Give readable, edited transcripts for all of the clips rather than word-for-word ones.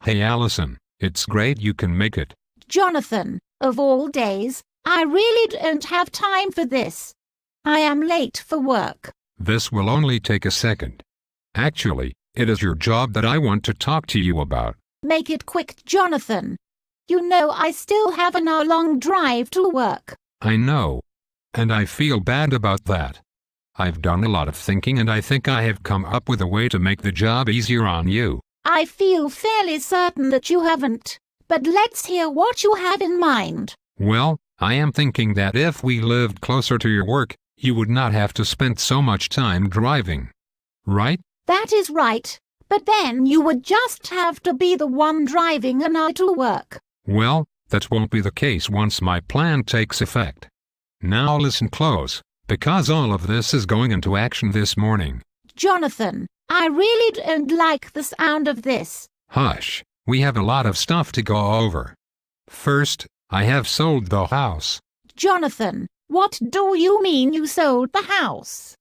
Hey Alison, it's great you can make it. Jonathan, of all days, I really don't have time for this. I am late for work. This will only take a second. Actually, it is your job that I want to talk to you about. Make it quick, Jonathan. You know I still have an hour-long drive to work. I know. And I feel bad about that. I've done a lot of thinking and I think I have come up with a way to make the job easier on you. I feel fairly certain that you haven't, but let's hear what you have in mind. Well, I am thinking that if we lived closer to your work, you would not have to spend so much time driving. Right? That is right, but then you would just have to be the one driving an hour to work. Well, that won't be the case once my plan takes effect. Now listen close, because all of this is going into action this morning. Jonathan, I really don't like the sound of this. Hush, we have a lot of stuff to go over. First, I have sold the house. Jonathan, what do you mean you sold the house?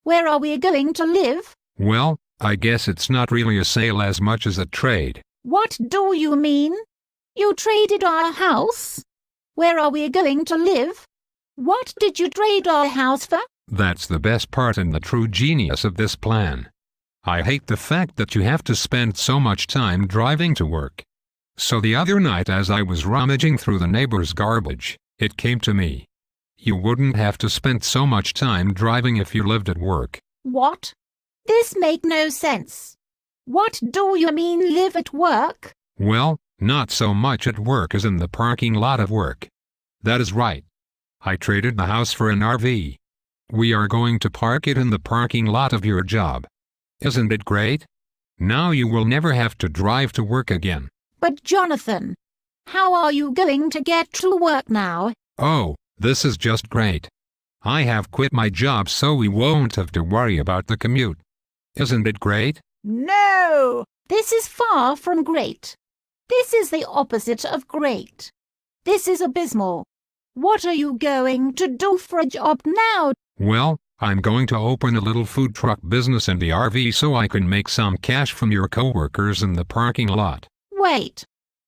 Where are we going to live? Well, I guess it's not really a sale as much as a trade. What do you mean? You traded our house? Where are we going to live? What did you trade our house for? That's the best part and the true genius of this plan. I hate the fact that you have to spend so much time driving to work. So the other night as I was rummaging through the neighbor's garbage, it came to me. You wouldn't have to spend so much time driving if you lived at work. What? This makes no sense. What do you mean live at work? Well, not so much at work as in the parking lot of work. That is right. I traded the house for an RV. We are going to park it in the parking lot of your job. Isn't it great? Now you will never have to drive to work again. But Jonathan, how are you going to get to work now? Oh, this is just great. I have quit my job so we won't have to worry about the commute. Isn't it great? No! This is far from great. This is the opposite of great. This is abysmal. What are you going to do for a job now? Well, I'm going to open a little food truck business in the RV so I can make some cash from your coworkers in the parking lot. Wait.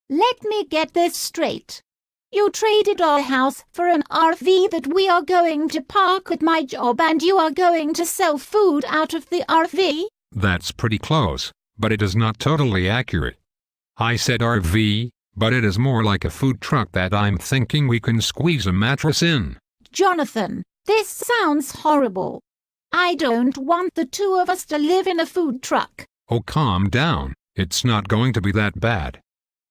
Let me get this straight. You traded our house for an RV that we are going to park at my job and you are going to sell food out of the RV? That's pretty close, but it is not totally accurate. I said RV, but it is more like a food truck that I'm thinking we can squeeze a mattress in. Jonathan, this sounds horrible. I don't want the two of us to live in a food truck. Oh, calm down. It's not going to be that bad.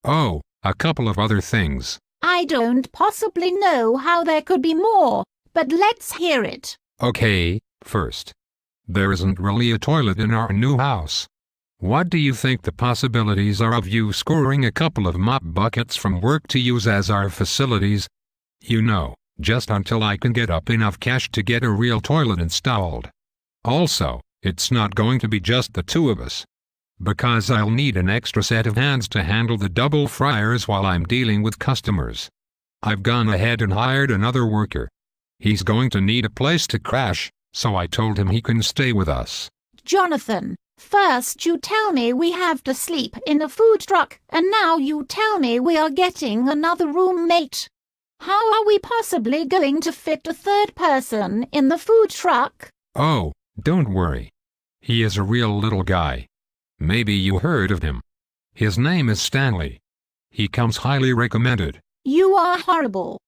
Oh, a couple of other things. I don't possibly know how there could be more, but let's hear it. Okay, first. There isn't really a toilet in our new house. What do you think the possibilities are of you scoring a couple of mop buckets from work to use as our facilities? You know, just until I can get up enough cash to get a real toilet installed. Also, it's not going to be just the two of us. Because I'll need an extra set of hands to handle the double fryers while I'm dealing with customers. I've gone ahead and hired another worker. He's going to need a place to crash, so I told him he can stay with us. Jonathan, first you tell me we have to sleep in a food truck, and now you tell me we are getting another roommate. How are we possibly going to fit a third person in the food truck? Oh, don't worry. He is a real little guy. Maybe you heard of him. His name is Stanley. He comes highly recommended. You are horrible.